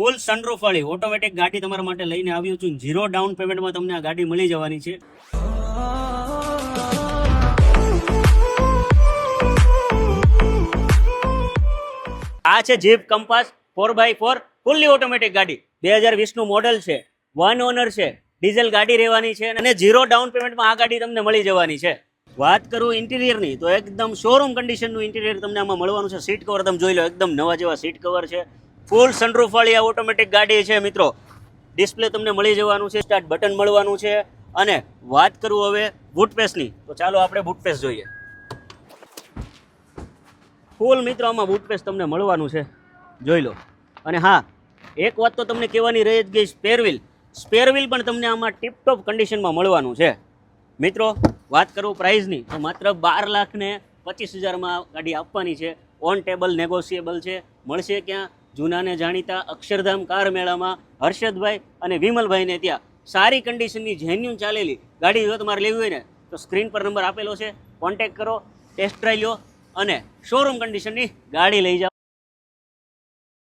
ફૂલ sunroof વાળી automatic ગાડી તમારા માટે લઈને આવ્યો છું. 0 ડાઉન પેમેન્ટમાં તમને આ ગાડી મળી જવાની છે. આ છે jeep compass 4x4 fully automatic ગાડી. 2020 નું મોડલ છે, 1 ઓનર છે, ડીઝલ ગાડી રહેવાની છે અને 0 ડાઉન પેમેન્ટમાં આ ગાડી તમને મળી જવાની છે. વાત કરું ઇન્ટિરિયરની તો એકદમ શોરૂમ કન્ડિશનનું ઇન્ટિરિયર તમને આમાં મળવાનું છે. સીટ કવર તમે જોઈ લો, એકદમ નવા જેવા સીટ કવર છે. ફૂલ સનરૂફ વાળી આ ઓટોમેટિક ગાડી છે મિત્રો. ડિસ્પ્લે તમને મળી જવાનું છે, સ્ટાર્ટ બટન મળવાનું છે. અને વાત કરું હવે બૂટપેસની તો ચાલો આપણે બૂટપેસ જોઈએ. ફૂલ મિત્રો આમાં બૂટપેસ તમને મળવાનું છે, જોઈ લો. અને હા, એક વાત તો તમને કહેવાની રહી જ ગઈ, સ્પેર વ્હીલ પણ તમને આમાં ટીપટોપ કન્ડિશનમાં મળવાનું છે. મિત્રો વાત કરું પ્રાઇઝની તો માત્ર 12,25,000માં ગાડી આપવાની છે. ઓન ટેબલ નેગોશિયેબલ છે. મળશે ક્યાં? જૂનાને જાણીતા અક્ષરધામ કાર મેળામાં હર્ષદભાઈ અને વિમલભાઈને ત્યાં. સારી કન્ડિશનની જેન્યુન ચાલેલી ગાડી જો તમારે લેવી હોય ને તો સ્ક્રીન પર નંબર આપેલો છે, કોન્ટેક્ટ કરો, ટેસ્ટ ડ્રાઈવ લો અને શોરૂમ કન્ડિશનની ગાડી લઈ જાઓ.